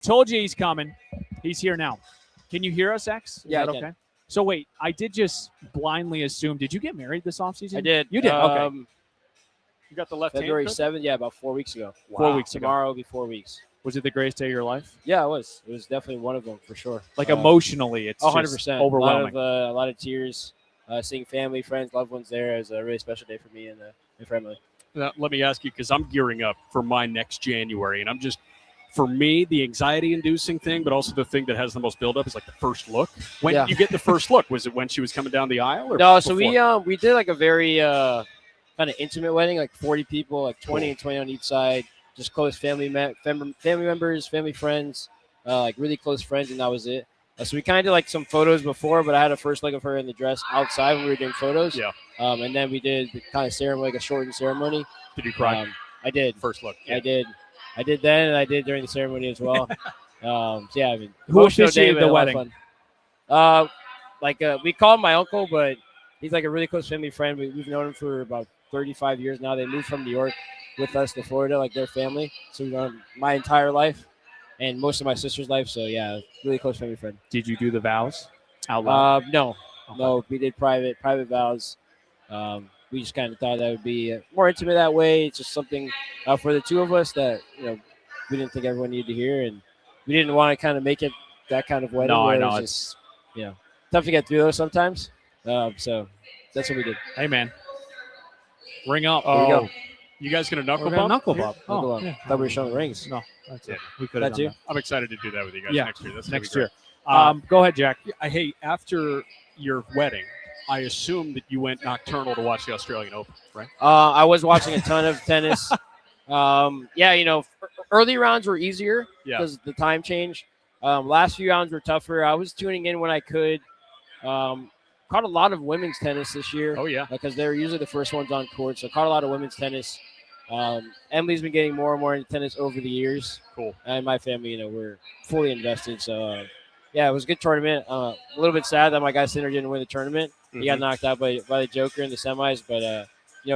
Told you he's coming. He's here now. Can you hear us, X? Is Yeah, that I can. okay? So wait, I did just blindly assume. Did you get married this offseason? I did. You did. Okay. You got the left February hand. 7th. Yeah, about 4 weeks ago. Wow. 4 weeks Tomorrow will be 4 weeks. Was it the greatest day of your life? Yeah, it was. It was definitely one of them for sure. Like emotionally, it's 100%. overwhelming. A lot of tears. Seeing family, friends, loved ones there is a really special day for me and family. Now, let me ask you, because I'm gearing up for my next January, and I'm just, for me, the anxiety-inducing thing, but also the thing that has the most buildup is like the first look. When did you get the first look? Was it when she was coming down the aisle? Or no, before? so we did like a very kind of intimate wedding, like 40 people, like 20 and 20 on each side, just close family members, family friends, like really close friends, and that was it. So we kind of did like some photos before, but I had a first look of her in the dress outside when we were doing photos. Yeah. And then we did the kind of ceremony, like a shortened ceremony. Did you cry? I did. First look. Yeah. I did then, and I did during the ceremony as well. Yeah, I mean, who officiated the wedding? We call him my uncle, but he's like a really close family friend. We've known him for about 35 years now. They moved from New York with us to Florida, like their family. So we've known him my entire life and most of my sister's life. So yeah, really close family friend. Did you do the vows out loud? No, no, we did private vows. We just kind of thought that would be more intimate that way. It's just something for the two of us that we didn't think everyone needed to hear, and we didn't want to kind of make it that kind of wedding. No, I know it's just, tough to get through those sometimes. So that's what we did. Hey man, ring up. There you go. You guys gonna knuckle We're bump? gonna knuckle bump. Knuckle bump. Yeah. Thought we were showing the rings. No, that's it. Yeah. We could have That done too? that. I'm excited to do that with you guys Yeah, next year. That's next gonna be year. great. Go ahead, Jack. Hey, after your wedding, I assume that you went nocturnal to watch the Australian Open, right? I was watching a ton of tennis. Early rounds were easier because the time change. Last few rounds were tougher. I was tuning in when I could. Caught a lot of women's tennis this year. Oh, yeah. Because they were usually the first ones on court. So caught a lot of women's tennis. Emily's been getting more and more into tennis over the years. Cool. And my family, we're fully invested. So, it was a good tournament. A little bit sad that my guy Sinner didn't win the tournament. He got knocked out by the Joker in the semis, but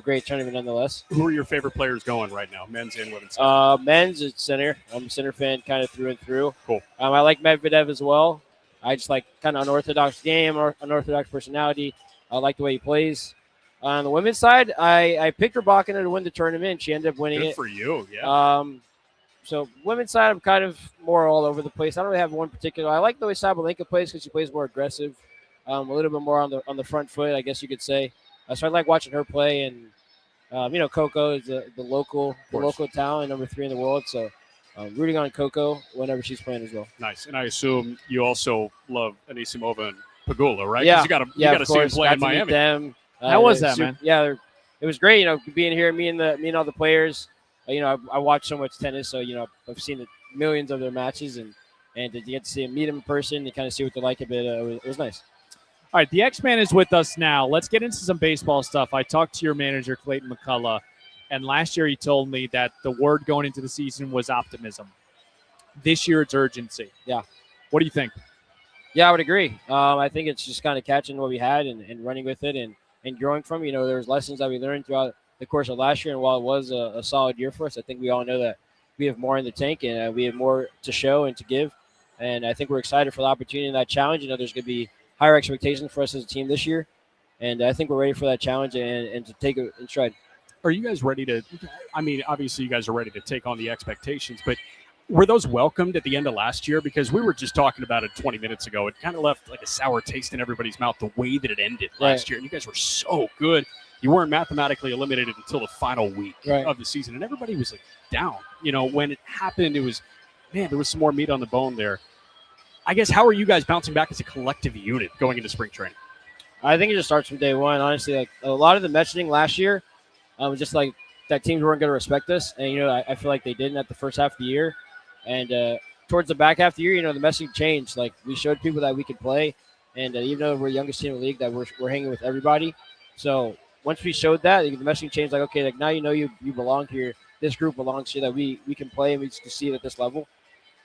great tournament nonetheless. Who are your favorite players going right now, men's and women's? Men's is Sinner. I'm a Sinner fan kind of through and through. Cool. I like Medvedev as well. I just like kind of unorthodox game, unorthodox personality. I like the way he plays. On the women's side, I picked Rybakina to win the tournament. She ended up winning it. Good for you, yeah. So women's side, I'm kind of more all over the place. I don't really have one particular. I like the way Sabalenka plays because she plays more aggressive, a little bit more on the front foot, I guess you could say. So I like watching her play, and Coco is the local talent, number 3 in the world. So rooting on Coco whenever she's playing as well. Nice, and I assume you also love Anisimova and Pagula, right? Yeah, you got to see them play in Miami. Them. How was that, man? Yeah, it was great. Being here, me and all the players. I watch so much tennis, so I've seen millions of their matches, and to get to see them, meet them in person, and kind of see what they're like a bit. It was nice. All right, the X-Man is with us now. Let's get into some baseball stuff. I talked to your manager, Clayton McCullough, and last year he told me that the word going into the season was optimism. This year it's urgency. Yeah. What do you think? Yeah, I would agree. I think it's just kind of catching what we had and running with it and growing from. There's lessons that we learned throughout the course of last year, and while it was a solid year for us, I think we all know that we have more in the tank and we have more to show and to give. And I think we're excited for the opportunity and that challenge. There's going to be higher expectations for us as a team this year, and I think we're ready for that challenge and to take it in stride. Are you guys ready to – I mean, obviously you guys are ready to take on the expectations, but were those welcomed at the end of last year? Because we were just talking about it 20 minutes ago. It kind of left like a sour taste in everybody's mouth the way that it ended last year. And you guys were so good. You weren't mathematically eliminated until the final week of the season, and everybody was like down. When it happened, it was – man, there was some more meat on the bone there. I guess, how are you guys bouncing back as a collective unit going into spring training? I think it just starts from day one. Honestly, like a lot of the messaging last year was just like that teams weren't going to respect us. And, I feel like they didn't at the first half of the year. And towards the back half of the year, the messaging changed. Like we showed people that we could play. And even though we're the youngest team in the league, that we're hanging with everybody. So once we showed that, the messaging changed. Like, okay, like now you belong here. This group belongs here, that we can play and we can see it at this level.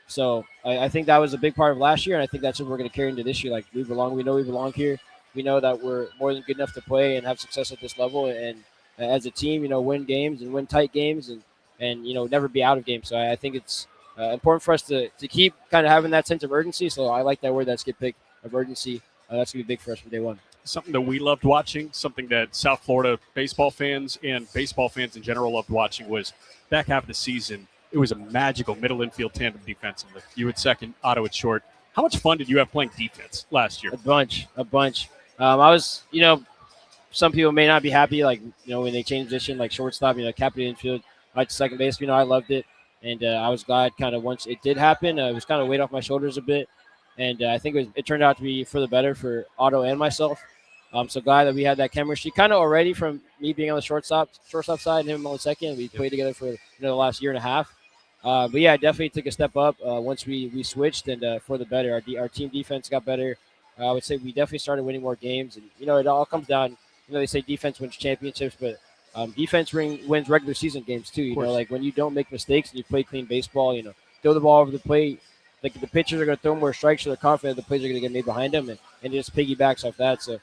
So I think that was a big part of last year, and I think that's what we're going to carry into this year. Like we belong. We know we belong here. We know that we're more than good enough to play and have success at this level. And as a team, win games and win tight games and never be out of games. So I think it's important for us to keep kind of having that sense of urgency. So I like that word that's get picked of urgency. That's going to be big for us from day one. Something that we loved watching, something that South Florida baseball fans and baseball fans in general loved watching was back half of the season. It was a magical middle infield tandem defensively. You at second, Otto at short. How much fun did you have playing defense last year? A bunch. I was, some people may not be happy, like, when they change position, like shortstop, captain infield, like second base, I loved it. And I was glad kind of once it did happen, it was kind of weight off my shoulders a bit. And I think it turned out to be for the better for Otto and myself. I'm so glad that we had that chemistry kind of already from me being on the shortstop side and him on the second. We played together for the last year and a half. But yeah, I definitely took a step up once we switched, and for the better. Our team defense got better. I would say we definitely started winning more games, and it all comes down. They say defense wins championships, but defense wins regular season games too. Like when you don't make mistakes and you play clean baseball, throw the ball over the plate. Like the pitchers are going to throw more strikes, so they're confident the plays are going to get made behind them, and it just piggybacks off that. So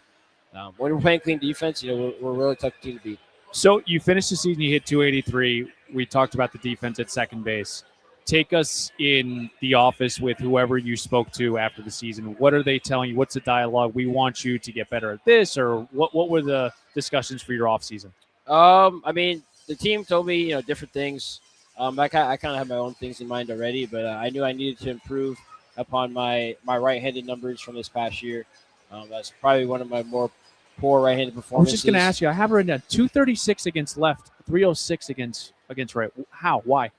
when we're playing clean defense, we're a really tough team to beat. So you finished the season, you hit 283. We talked about the defense at second base. Take us in the office with whoever you spoke to after the season. What are they telling you? What's the dialogue? We want you to get better at this, or what were the discussions for your offseason? The team told me, different things. I kind of had my own things in mind already, but I knew I needed to improve upon my right-handed numbers from this past year. That's probably one of my more poor right-handed performances. I was just going to ask you. I have it written down: 236 against left, 306 against right. How? Why?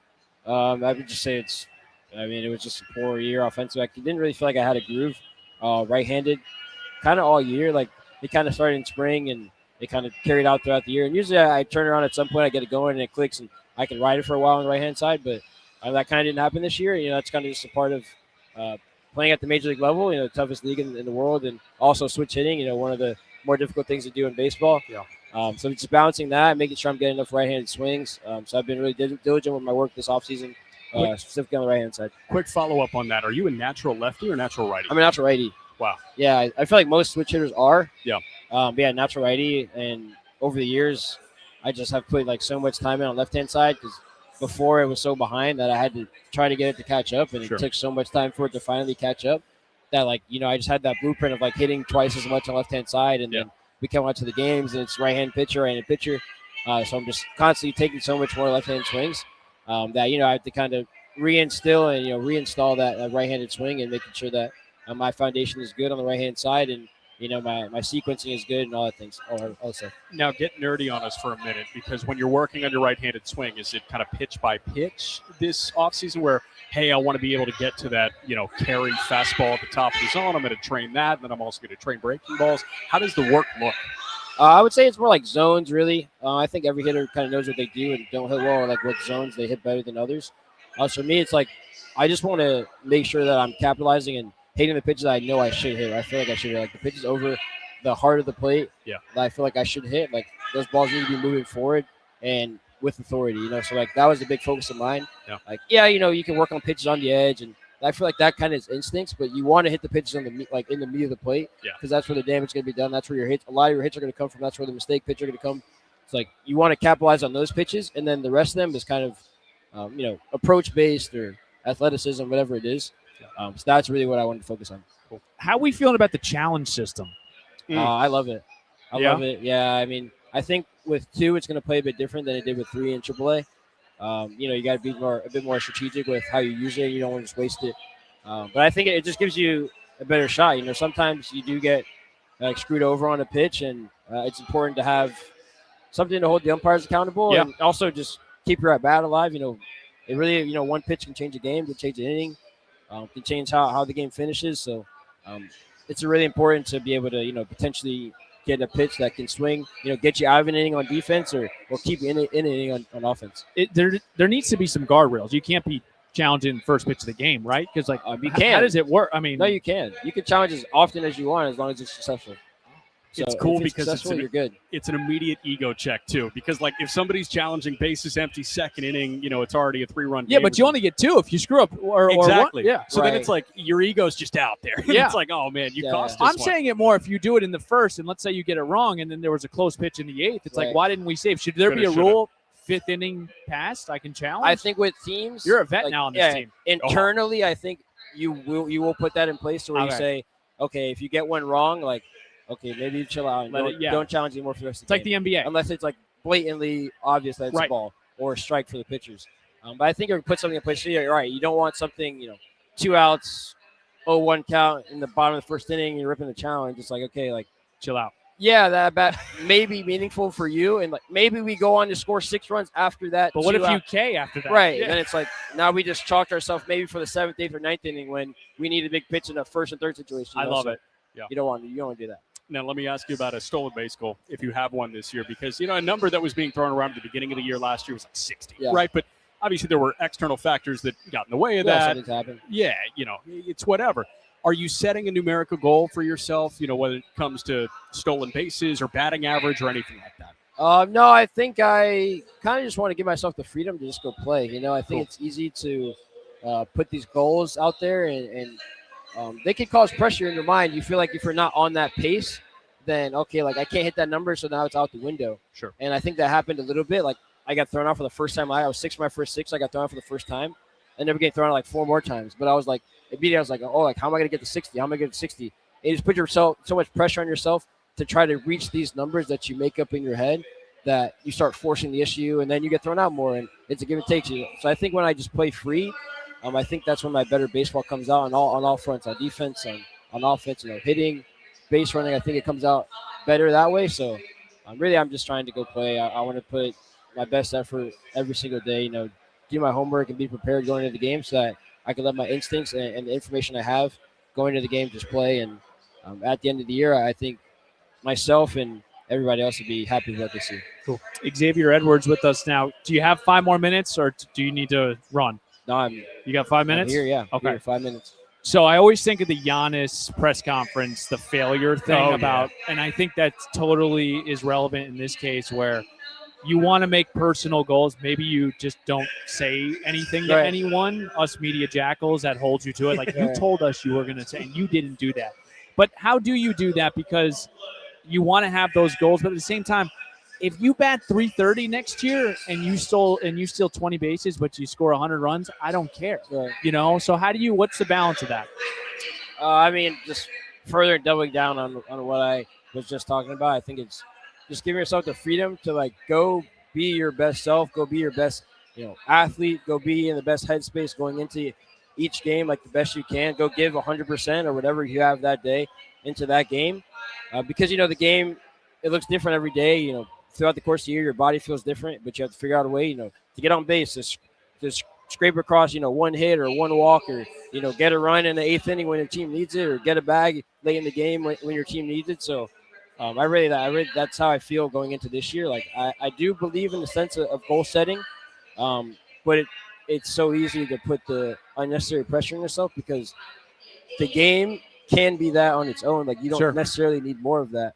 I would just say it was just a poor year offensive. I didn't really feel like I had a groove right-handed kind of all year. Like it kind of started in spring and it kind of carried out throughout the year. And usually I turn around at some point, I get it going and it clicks and I can ride it for a while on the right-hand side. But that kind of didn't happen this year. That's kind of just a part of playing at the major league level, the toughest league in the world, and also switch hitting, one of the more difficult things to do in baseball. Yeah. So just balancing that, making sure I'm getting enough right-handed swings. So I've been really diligent with my work this offseason, specifically on the right-hand side. Quick follow-up on that. Are you a natural lefty or natural righty? I'm a natural righty. Wow. Yeah, I feel like most switch hitters are. Yeah. But yeah, natural righty. And over the years, I just have put like so much time in on left-hand side because before it was so behind that I had to try to get it to catch up. And it took so much time for it to finally catch up that, I just had that blueprint of hitting twice as much on left-hand side. And then we come out to the games and it's right-handed pitcher. So I'm just constantly taking so much more left-handed swings that, I have to kind of reinstill and, reinstall that right-handed swing and making sure that my foundation is good on the right-hand side and, my sequencing is good and all that things also. Now get nerdy on us for a minute because when you're working on your right-handed swing, is it kind of pitch by pitch this offseason where, hey, I want to be able to get to that, carry fastball at the top of the zone. I'm going to train that, and then I'm also going to train breaking balls. How does the work look? I would say it's more like zones, really. I think every hitter kind of knows what they do and don't hit well, or what zones they hit better than others. For me, it's I just want to make sure that I'm capitalizing and hitting the pitches that I know I should hit. I feel like I should hit. The pitches over the heart of the plate that I feel like I should hit. Those balls need to be moving forward and with authority, So that was a big focus of mine. Yeah. You can work on pitches on the edge, and I feel like that kind of is instincts, but you want to hit the pitches on the in the meat of the plate because that's where the damage is going to be done. That's where your hits. A lot of your hits are going to come from. That's where the mistake pitch are going to come. It's you want to capitalize on those pitches, and then the rest of them is kind of approach based or athleticism, whatever it is. So that's really what I wanted to focus on. Cool. How are we feeling about the challenge system? I love it. I love it. Yeah, I think with 2, it's going to play a bit different than it did with 3 in AAA. You got to be a bit more strategic with how you use it. You don't want to just waste it. But I think it just gives you a better shot. Sometimes you do get screwed over on a pitch, and it's important to have something to hold the umpires accountable and also just keep your at-bat alive. It really, one pitch can change a game, can change an inning, can change how the game finishes. So it's really important to be able to, potentially get a pitch that can swing, get you out of an inning on defense or keep you in an inning on offense. There needs to be some guardrails. You can't be challenging first pitch of the game, right? Because you can. How does it work? No, you can. You can challenge as often as you want as long as it's successful. So it's cool because you're good. It's an immediate ego check too. Because if somebody's challenging bases empty second inning, it's already a 3-run game. Yeah, but you only get 2 if you screw up. Exactly. Or so then it's your ego's just out there. Yeah. It's oh man, you cost us. I'm saying it more if you do it in the first, and let's say you get it wrong, and then there was a close pitch in the 8th. It's why didn't we save? Should there be a rule fifth inning passed, I can challenge. I think with teams, You're a vet now on this team. Internally, I think you will put that in place where you say, okay, if you get one wrong, like, okay, maybe you chill out and don't challenge anymore for the rest of the game. It's like the NBA. Unless it's like blatantly obvious that it's a ball or a strike for the pitchers. But I think you put something in place. You're right. You don't want something, 2 outs, 0-1 count in the bottom of the first inning, you're ripping the challenge. It's like, okay, like, chill out. Yeah, that bat may be meaningful for you, and like maybe we go on to score 6 runs after that. But what if you K after that? Right, and then it's like now we just chalked ourselves maybe for the 7th, 8th, or 9th inning when we need a big pitch in a first and third situation. I love it. Yeah, you don't want to do that. Now let me ask you about a stolen base goal if you have one this year, because a number that was being thrown around at the beginning of the year last year was like 60, right? But obviously there were external factors that got in the way of that. Something's happened. Yeah, it's whatever. Are you setting a numerical goal for yourself, whether it comes to stolen bases or batting average or anything like that? No, I think I kind of just want to give myself the freedom to just go play. I think it's easy to put these goals out there, and they can cause pressure in your mind. You feel like if you're not on that pace, then, okay, like I can't hit that number, so now it's out the window. Sure. And I think that happened a little bit. Like I got thrown out for the first time. I was 6 for my first 6. I got thrown out for the first time. I never get thrown out like 4 more times. But I was like, immediately I was like, oh, like how am I going to get to 60? How am I going to get to 60? And you just put yourself so much pressure on yourself to try to reach these numbers that you make up in your head that you start forcing the issue, and then you get thrown out more, and it's a give and take. So I think when I just play free, I think that's when my better baseball comes out on all fronts, on defense, on offense, hitting, base running. I think it comes out better that way. So really I'm just trying to go play. I want to put my best effort every single day, do my homework and be prepared going into the game so that I can let my instincts and the information I have going into the game just play. And at the end of the year, I think myself and everybody else would be happy with what they see. Cool. Xavier Edwards with us now. Do you have 5 more minutes or do you need to run? No, you got 5 minutes? I'm here, yeah. Okay. Here, 5 minutes. So I always think of the Giannis press conference, the failure thing and I think that totally is relevant in this case where you want to make personal goals. Maybe you just don't say anything to anyone, us media jackals that hold you to it. Like you told us you were going to say, and you didn't do that. But how do you do that? Because you want to have those goals, but at the same time, if you bat 330 next year and you steal 20 bases, but you score 100 runs, I don't care. Right. So what's the balance of that? Just further doubling down on what I was just talking about. I think it's just giving yourself the freedom to like go be your best self, go be your best, athlete, go be in the best headspace going into each game like the best you can. Go give 100% or whatever you have that day into that game, because the game it looks different every day. Throughout the course of the year, your body feels different, but you have to figure out a way, to get on base, to scrape across, one hit or one walk, or get a run in the 8th inning when your team needs it, or get a bag late in the game when your team needs it. So. That's how I feel going into this year. Like I do believe in the sense of goal setting, but it's so easy to put the unnecessary pressure on yourself because the game can be that on its own. Like you don't necessarily need more of that,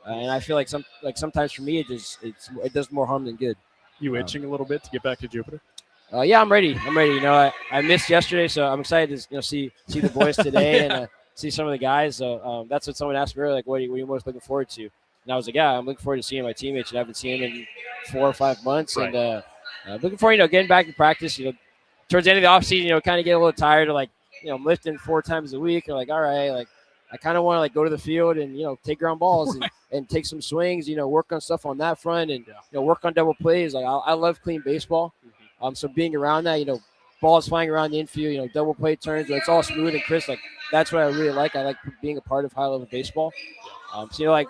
and I feel like sometimes for me it does more harm than good. You itching a little bit to get back to Jupiter? Yeah, I'm ready. I missed yesterday, so I'm excited to see the boys today and. See some of the guys. So that's what someone asked me earlier, like, what are you most looking forward to? And I was like, I'm looking forward to seeing my teammates. And I haven't seen them in 4 or 5 months. Right. And looking forward, getting back to practice. Towards the end of the offseason, kind of get a little tired of I'm lifting 4 times a week. Or all right, I kind of want to go to the field and take ground balls and take some swings. Work on stuff on that front and work on double plays. Like I love clean baseball. So being around that, balls flying around the infield, double play turns, it's all smooth and crisp. That's what I really like. I like being a part of high-level baseball.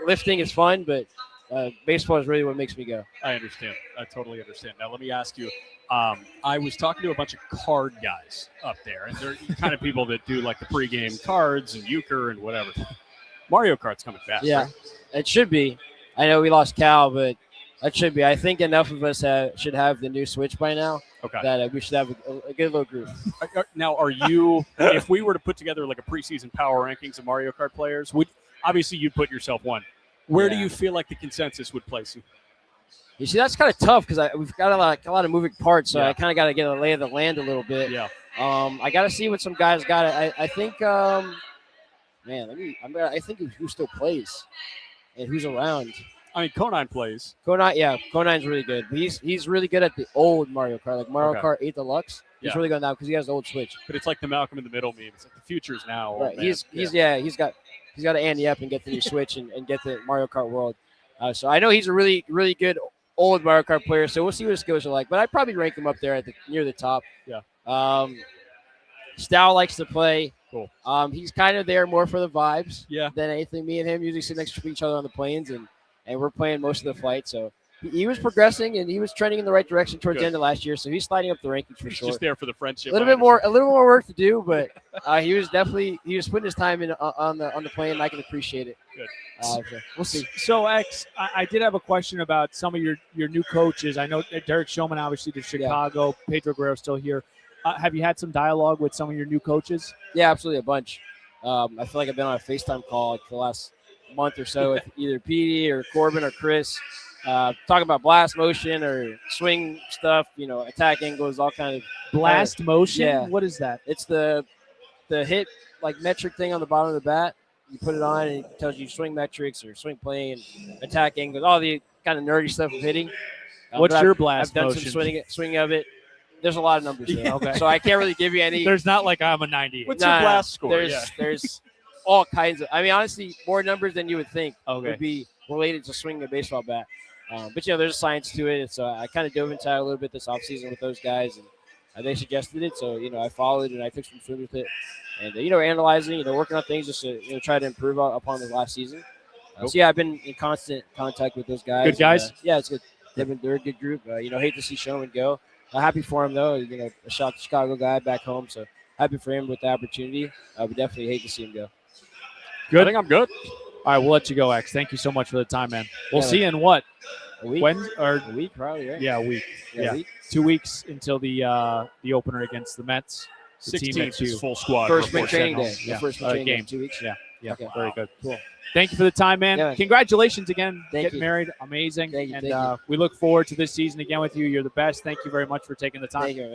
Lifting is fun, but baseball is really what makes me go. I understand. I totally understand. Now, let me ask you. I was talking to a bunch of card guys up there, and they're kind of people that do the pregame cards and euchre and whatever. Mario Kart's coming fast. Yeah, right? It should be. I know we lost Cal, but it should be. I think enough of us should have the new Switch by now. Okay. That we should have a good little group. Now, are you? If we were to put together a preseason power rankings of Mario Kart players, obviously you'd put yourself one. Where do you feel like the consensus would place you? You see, that's kind of tough because we've got a lot of moving parts, so I kind of got to get a lay of the land a little bit. Yeah. I got to see what some guys got. I think, I think who still plays and who's around. I mean, Conine plays. Conine's really good. But he's really good at the old Mario Kart, like Mario Kart 8 Deluxe. He's Yeah. really good now because he has the old Switch. But it's like the Malcolm in the Middle meme. It's like the future's now. Right. Oh, man. He's got to ante up and get the new Switch and get the Mario Kart World. So I know he's a really, really good old Mario Kart player. So we'll see what his skills are like. But I'd probably rank him up there at near the top. Yeah. Stow likes to play. Cool. He's kind of there more for the vibes Yeah. than anything. Me and him usually sit next to each other on the planes, and we're playing most of the flight. So he was progressing, and he was trending in the right direction towards the end of last year. So he's sliding up the rankings for He's sure. just there for the friendship. A little more work to do, but he was putting his time in on the plane, and I can appreciate it. Good. So we'll see. So, X, I did have a question about some of your new coaches. I know Derek Showman obviously to Chicago. Pedro Guerrero's still here. Have you had some dialogue with some of your new coaches? Yeah, absolutely, a bunch. I feel like I've been on a FaceTime call like the last month or so with either Petey or Corbin or Chris, talking about blast motion or swing stuff, attack angles, all kind of blast motion. Yeah. What is that? It's the hit like metric thing on the bottom of the bat. You put it on and it tells you swing metrics or swing play and attack angles, all the kind of nerdy stuff of hitting. What's your blast I've done motion? some swing of it. There's a lot of numbers there. Okay. So I can't really give you any. There's not like I'm a 90. What's your blast score? There's all kinds of. I mean, honestly, more numbers than you would think Okay. would be related to swinging a baseball bat. But there's a science to it. So I kind of dove into that a little bit this offseason with those guys, and they suggested it. So I followed and I took some swings with it, and analyzing, working on things just to try to improve upon the last season. So I've been in constant contact with those guys. Good guys. Yeah, it's good. They're a good group. Hate to see Showman go. Happy for him though. A Chicago guy back home, so happy for him with the opportunity. But definitely hate to see him go. Good. I think I'm good. All right, we'll let you go, X. Thank you so much for the time, man. We'll Yeah, see you in what? A week? A week, probably, right? Yeah, a week. A week? 2 weeks until the opener against the Mets. The team at 16th is 2. full squad. First spring Report training sent day. home. Yeah. First spring training Game. game. 2 weeks. Yeah. Okay. Very good. Cool. Thank you for the time, man. Yeah. Congratulations again. Thank Getting you. married. Amazing. Thank you. And Thank you. we look forward to this season again with you. You're the best. Thank you very much for taking the time. Thank you, man.